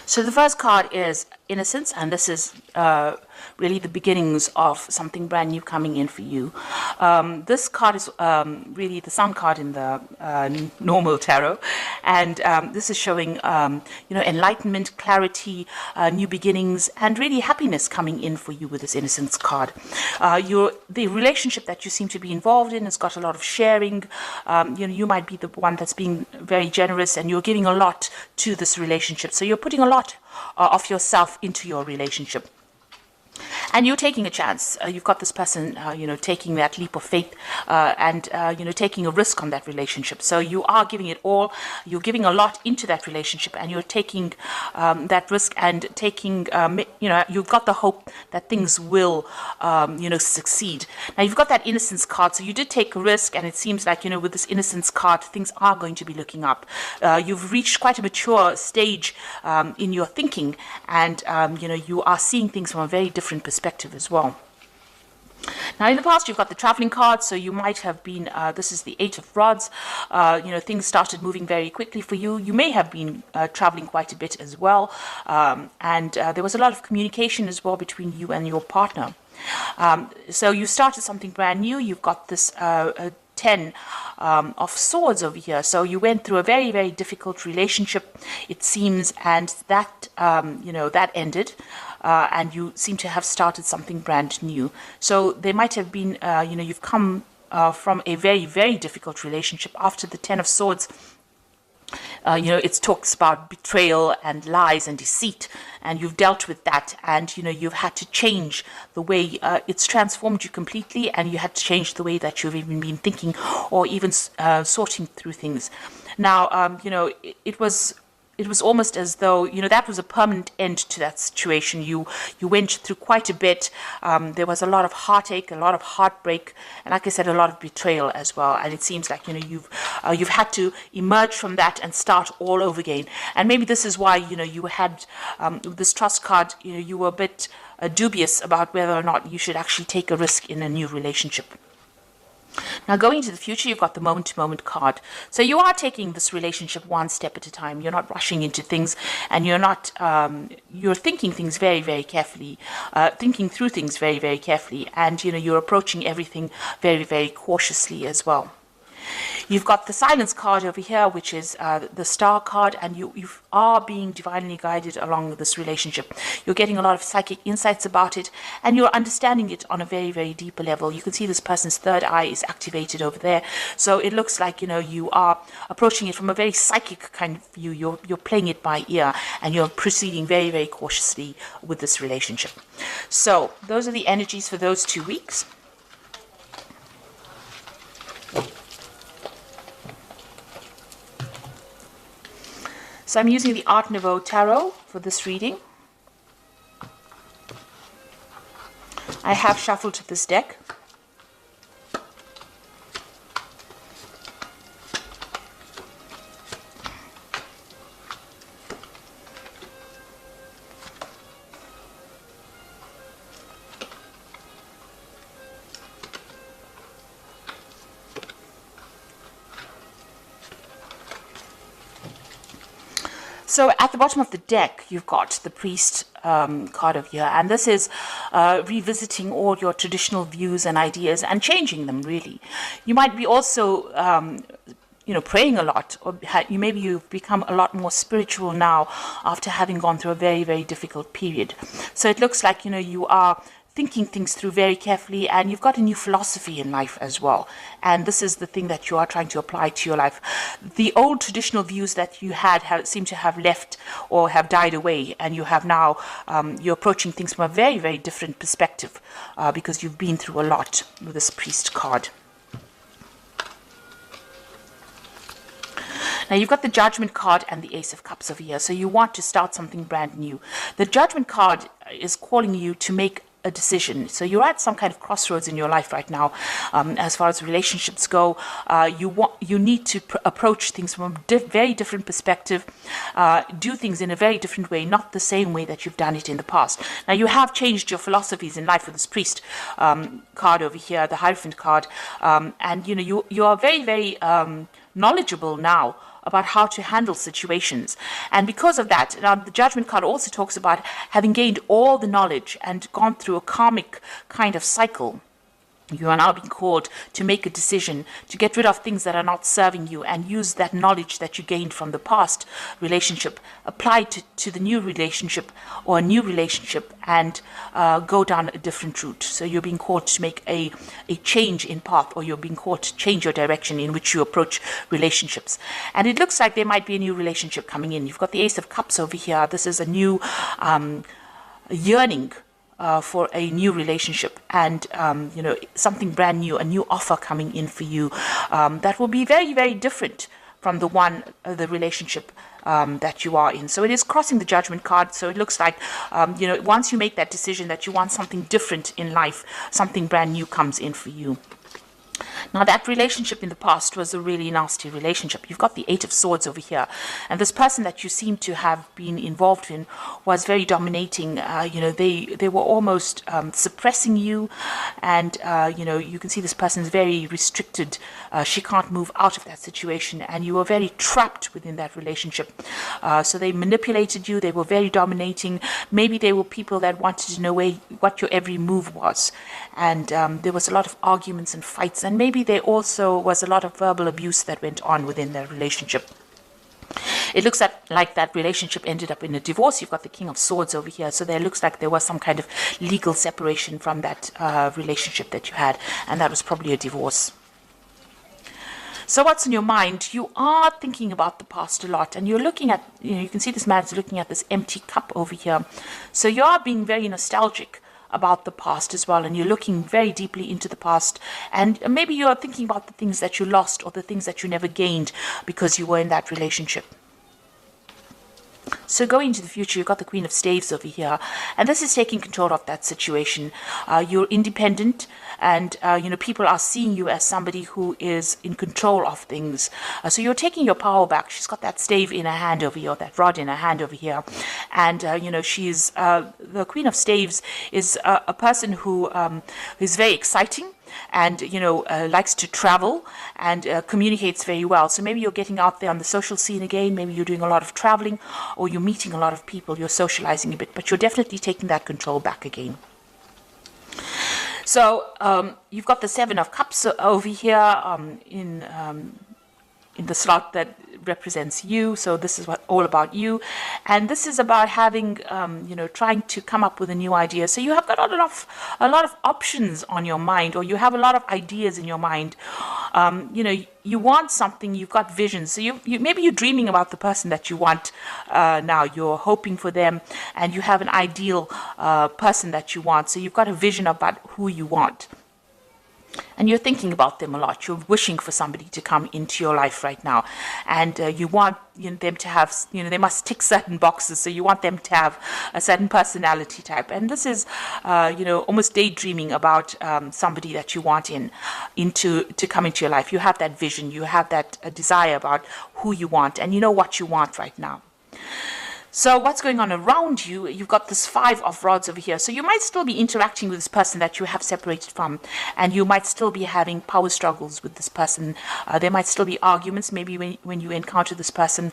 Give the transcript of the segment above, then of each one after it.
So the first card is Innocence, and this is really the beginnings of something brand new coming in for you. This card is really the sun card in the normal tarot, and this is showing enlightenment, clarity, new beginnings, and really happiness coming in for you with this Innocence card. The relationship that you seem to be involved in has got a lot of sharing. You might be the one that's being very generous, and you're giving a lot to this relationship. So you're putting a lot of yourself into your relationship. And you're taking a chance. You've got this person, taking that leap of faith and taking a risk on that relationship. So you are giving it all. You're giving a lot into that relationship, and you're taking that risk and taking, you've got the hope that things will, succeed. Now, you've got that Innocence card. So you did take a risk, and it seems like, with this Innocence card, things are going to be looking up. You've reached quite a mature stage in your thinking, and, you are seeing things from a very different perspective as well. Now, in the past, you've got the traveling card, so you might have been, this is the Eight of Rods, things started moving very quickly for you. You may have been traveling quite a bit as well, and there was a lot of communication as well between you and your partner. So you started something brand new. You've got this 10 of Swords over here. So you went through a very, very difficult relationship, it seems, and that, that ended. And you seem to have started something brand new. So there might have been, you've come from a very, very difficult relationship. After the 10 of Swords, it talks about betrayal and lies and deceit, and you've dealt with that, and you've had to change the way it's transformed you completely, and you had to change the way that you've even been thinking or even sorting through things. Now, it was almost as though, that was a permanent end to that situation. You went through quite a bit. There was a lot of heartache, a lot of heartbreak, and like I said, a lot of betrayal as well. And it seems like, you've had to emerge from that and start all over again. And maybe this is why, you had this Trust card, you were a bit dubious about whether or not you should actually take a risk in a new relationship. Now, going into the future, you've got the moment-to-moment card. So you are taking this relationship one step at a time. You're not rushing into things, and you're not, you're thinking things very, very carefully, thinking through things very, very carefully, and, you're approaching everything very, very cautiously as well. You've got the Silence card over here, which is the Star card, and you are being divinely guided along this relationship. You're getting a lot of psychic insights about it, and you're understanding it on a very, very deeper level. You can see this person's third eye is activated over there. So it looks like, you are approaching it from a very psychic kind of view. You're playing it by ear, and you're proceeding very, very cautiously with this relationship. So those are the energies for those 2 weeks. So I'm using the Art Nouveau Tarot for this reading. I have shuffled this deck. So at the bottom of the deck, you've got the Priest card over here, and this is revisiting all your traditional views and ideas and changing them, really. You might be also, praying a lot, or maybe you've become a lot more spiritual now after having gone through a very, very difficult period. So it looks like, you are thinking things through very carefully, and you've got a new philosophy in life as well. And this is the thing that you are trying to apply to your life. The old traditional views that you had seem to have left or have died away, and you have now, you're approaching things from a very, very different perspective because you've been through a lot with this Priest card. Now, you've got the Judgment card and the Ace of Cups over here, so you want to start something brand new. The Judgment card is calling you to make a decision. So you're at some kind of crossroads in your life right now. As far as relationships go, you need to approach things from a very different perspective, do things in a very different way, not the same way that you've done it in the past. Now, you have changed your philosophies in life with this Priest card over here, the Hierophant card, and you are very, very knowledgeable now about how to handle situations. And because of that, now the Judgment card also talks about having gained all the knowledge and gone through a karmic kind of cycle. You are now being called to make a decision, to get rid of things that are not serving you and use that knowledge that you gained from the past relationship, apply to the new relationship or a new relationship, and go down a different route. So you're being called to make a change in path, or you're being called to change your direction in which you approach relationships. And it looks like there might be a new relationship coming in. You've got the Ace of Cups over here. This is a new yearning for a new relationship, and something brand new, a new offer coming in for you that will be very, very different from the relationship that you are in. So it is crossing the Judgment card. So it looks like once you make that decision that you want something different in life, something brand new comes in for you. Now, that relationship in the past was a really nasty relationship. You've got the Eight of Swords over here. And this person that you seem to have been involved in was very dominating. They were almost suppressing you. And, you can see this person is very restricted. She can't move out of that situation. And you were very trapped within that relationship. So they manipulated you. They were very dominating. Maybe they were people that wanted to know what your every move was. And there was a lot of arguments and fights. And maybe there also was a lot of verbal abuse that went on within their relationship. It looks like that relationship ended up in a divorce. You've got the King of Swords over here. So there looks like there was some kind of legal separation from that relationship that you had. And that was probably a divorce. So what's in your mind? You are thinking about the past a lot. And you're looking at, you can see this man's looking at this empty cup over here. So you are being very nostalgic about the past as well, and you're looking very deeply into the past, and maybe you're thinking about the things that you lost or the things that you never gained because you were in that relationship. So going into the future, you've got the Queen of Staves over here, and this is taking control of that situation. You're independent, and people are seeing you as somebody who is in control of things. So you're taking your power back. She's got that stave in her hand over here, that rod in her hand over here, and she's the Queen of Staves is a person who is very exciting, and likes to travel and communicates very well. So maybe you're getting out there on the social scene again, maybe you're doing a lot of traveling, or you're meeting a lot of people, you're socializing a bit, but you're definitely taking that control back again. So you've got the Seven of Cups over here in the slot that represents you. So this is all about you, and this is about having trying to come up with a new idea. So you have got a lot of options on your mind, or you have a lot of ideas in your mind. You want something, you've got visions. So you maybe you're dreaming about the person that you want now. You're hoping for them, and you have an ideal person that you want. So you've got a vision about who you want. And you're thinking about them a lot. You're wishing for somebody to come into your life right now. And you want them to have, they must tick certain boxes. So you want them to have a certain personality type. And this is, almost daydreaming about somebody that you want to come into your life. You have that vision. You have that desire about who you want. And you know what you want right now. So what's going on around you? You've got this Five of Rods over here. So you might still be interacting with this person that you have separated from, and you might still be having power struggles with this person. There might still be arguments. Maybe when you encounter this person,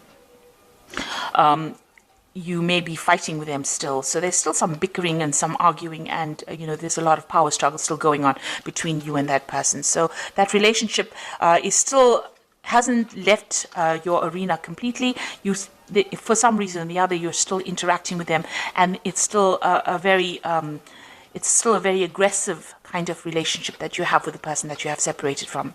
you may be fighting with them still. So there's still some bickering and some arguing, and there's a lot of power struggle still going on between you and that person. So that relationship is still hasn't left your arena completely. For some reason or the other, you're still interacting with them, and it's still a very aggressive kind of relationship that you have with the person that you have separated from.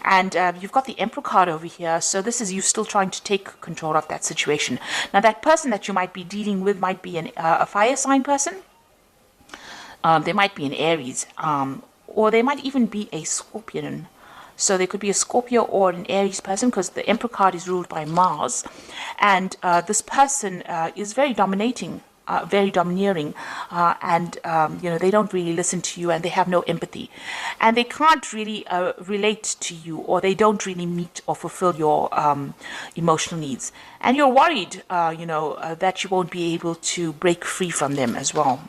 And you've got the Emperor card over here. So this is you still trying to take control of that situation. Now, that person that you might be dealing with might be a fire sign person. They might be an Aries, or they might even be a Scorpion. So there could be a Scorpio or an Aries person, because the Emperor card is ruled by Mars. And this person is very dominating, very domineering, and they don't really listen to you, and they have no empathy. And they can't really relate to you, or they don't really meet or fulfill your emotional needs. And you're worried, that you won't be able to break free from them as well.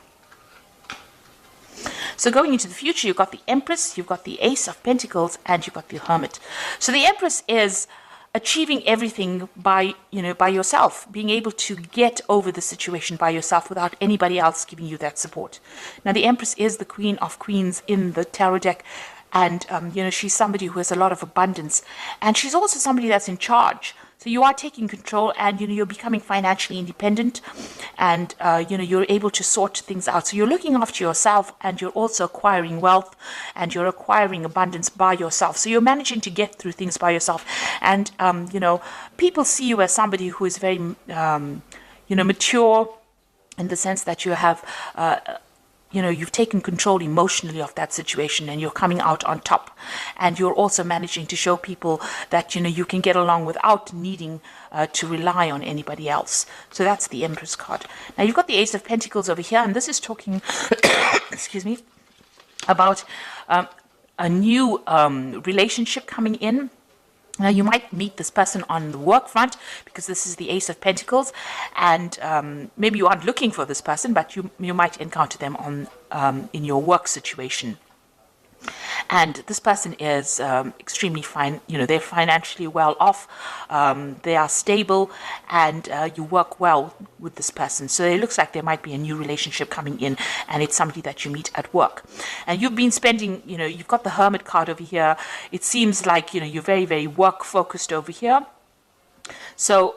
So going into the future, you've got the Empress, you've got the Ace of Pentacles, and you've got the Hermit. So the Empress is achieving everything by, by yourself, being able to get over the situation by yourself without anybody else giving you that support. Now, the Empress is the Queen of Queens in the tarot deck, and she's somebody who has a lot of abundance, and she's also somebody that's in charge. So you are taking control, and you're becoming financially independent, and you're able to sort things out. So you're looking after yourself, and you're also acquiring wealth, and you're acquiring abundance by yourself. So you're managing to get through things by yourself, and people see you as somebody who is very mature, in the sense that you have you've taken control emotionally of that situation, and you're coming out on top. And you're also managing to show people that, you can get along without needing to rely on anybody else. So that's the Empress card. Now, you've got the Ace of Pentacles over here, and this is talking, excuse me, about a new relationship coming in. Now, you might meet this person on the work front, because this is the Ace of Pentacles, and maybe you aren't looking for this person, but you might encounter them on in your work situation. And this person is extremely fine. They're financially well off. They are stable, and you work well with this person. So it looks like there might be a new relationship coming in, and it's somebody that you meet at work. And you've been spending, you've got the Hermit card over here. It seems like, you're very, very work focused over here. So,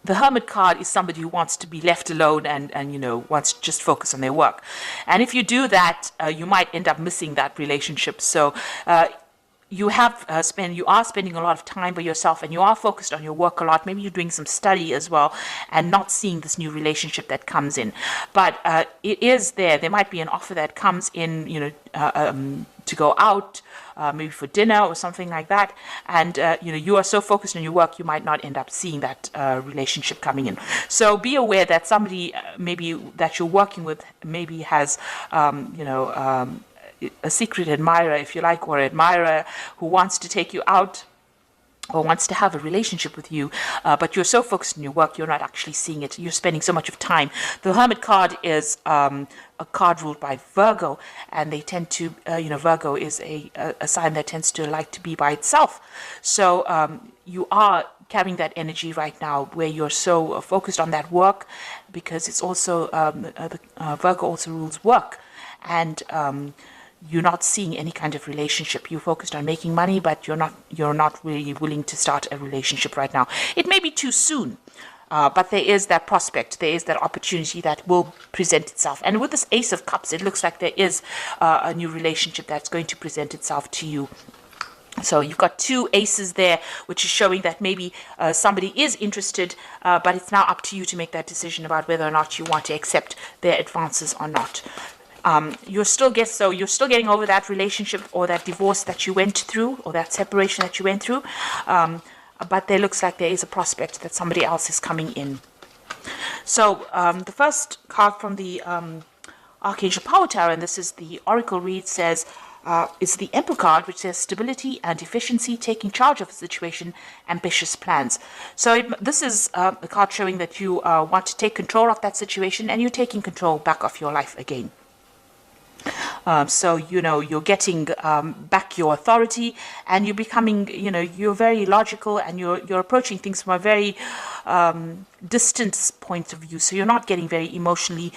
the Hermit card is somebody who wants to be left alone and wants to just focus on their work. And if you do that, you might end up missing that relationship. So you are spending a lot of time by yourself, and you are focused on your work a lot. Maybe you're doing some study as well, and not seeing this new relationship that comes in. But it is there. There might be an offer that comes in, to go out, maybe for dinner or something like that. And, you are so focused on your work, you might not end up seeing that relationship coming in. So be aware that somebody maybe that you're working with maybe has, a secret admirer, if you like, or admirer who wants to take you out or wants to have a relationship with you, but you're so focused on your work, you're not actually seeing it. You're spending so much of time. The Hermit card is a card ruled by Virgo, and they tend to, Virgo is a sign that tends to like to be by itself. So you are carrying that energy right now, where you're so focused on that work, because it's also, Virgo also rules work. And you're not seeing any kind of relationship. You're focused on making money, but you're not really willing to start a relationship right now. It may be too soon, but there is that prospect, there is that opportunity that will present itself. And with this Ace of Cups, it looks like there is a new relationship that's going to present itself to you. So you've got two aces there, which is showing that maybe somebody is interested, but it's now up to you to make that decision about whether or not you want to accept their advances or not. You're still getting over that relationship or that divorce that you went through, or that separation that you went through, but there looks like there is a prospect that somebody else is coming in. So the first card from the Archangel Power Tower, and this is the Oracle read, says it's the Emperor card, which says stability and efficiency, taking charge of a situation, ambitious plans. So this is a card showing that you want to take control of that situation, and you're taking control back of your life again. So, you're getting back your authority, and you're becoming, you're very logical, and you're approaching things from a very distant point of view. So you're not getting very emotionally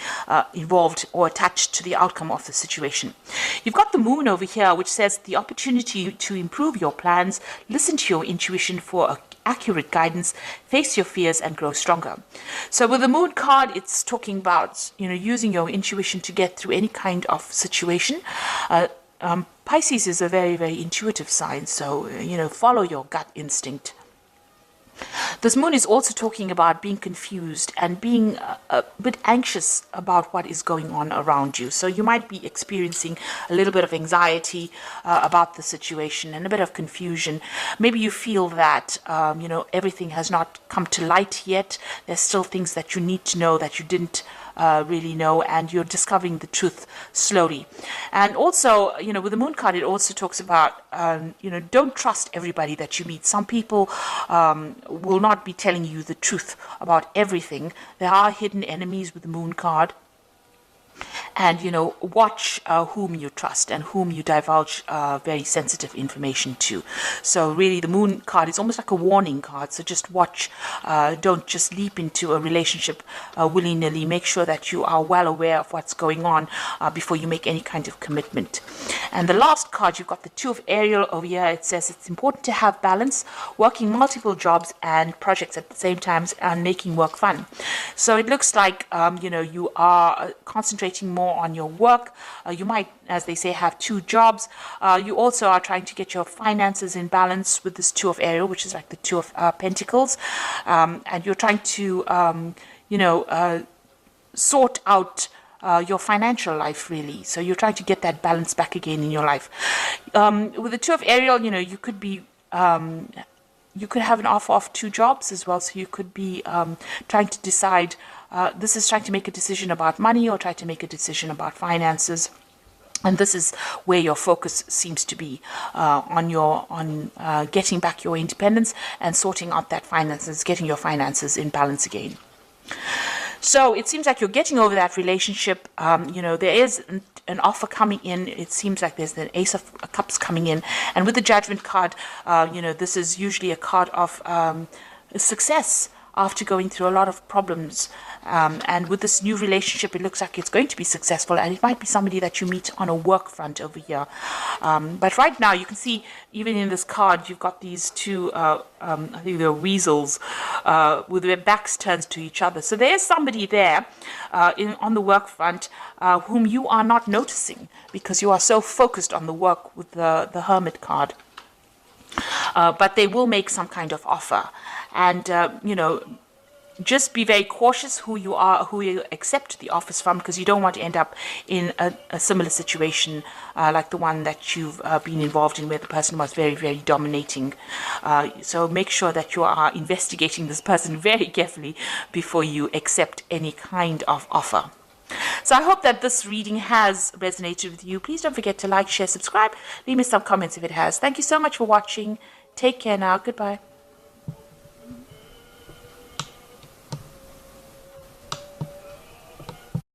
involved or attached to the outcome of the situation. You've got the Moon over here, which says the opportunity to improve your plans, listen to your intuition for accurate guidance, face your fears, and grow stronger. So with the Moon card, it's talking about, using your intuition to get through any kind of situation. Pisces is a very, very intuitive sign, so, follow your gut instinct. This Moon is also talking about being confused and being a bit anxious about what is going on around you. So you might be experiencing a little bit of anxiety about the situation and a bit of confusion. Maybe you feel that, everything has not come to light yet. There's still things that you need to know that you didn't really know, and you're discovering the truth slowly. And also, with the Moon card, it also talks about, don't trust everybody that you meet. Some people will not be telling you the truth about everything. There are hidden enemies with the Moon card. And watch whom you trust and whom you divulge very sensitive information to. So really the Moon card is almost like a warning card, so just watch. Don't just leap into a relationship willy-nilly. Make sure that you are well aware of what's going on before you make any kind of commitment. And the last card, you've got the Two of Ariel over here. It says it's important to have balance, working multiple jobs and projects at the same time, and making work fun. So it looks like you are concentrating more on your work. You might, as they say, have two jobs. You also are trying to get your finances in balance with this Two of Ariel, which is like the Two of Pentacles, and you're trying to sort out your financial life, really. So you're trying to get that balance back again in your life. With the Two of Ariel, you could be you could have an offer of two jobs as well. So you could be trying to decide. This is trying to make a decision about money, or try to make a decision about finances. And this is where your focus seems to be, on getting back your independence and sorting out that finances, getting your finances in balance again. So it seems like you're getting over that relationship. There is an offer coming in. It seems like there's the Ace of Cups coming in. And with the Judgment card, this is usually a card of success after going through a lot of problems. And with this new relationship, it looks like it's going to be successful, and it might be somebody that you meet on a work front over here. But right now, you can see, even in this card, you've got these two, I think they're weasels, with their backs turned to each other. So there's somebody there on the work front whom you are not noticing because you are so focused on the work with the Hermit card. But they will make some kind of offer. And, just be very cautious who you accept the offers from, because you don't want to end up in a similar situation like the one that you've been involved in, where the person was very, very dominating. So make sure that you are investigating this person very carefully before you accept any kind of offer. So I hope that this reading has resonated with you. Please don't forget to like, share, subscribe. Leave me some comments if it has. Thank you so much for watching. Take care now. Goodbye.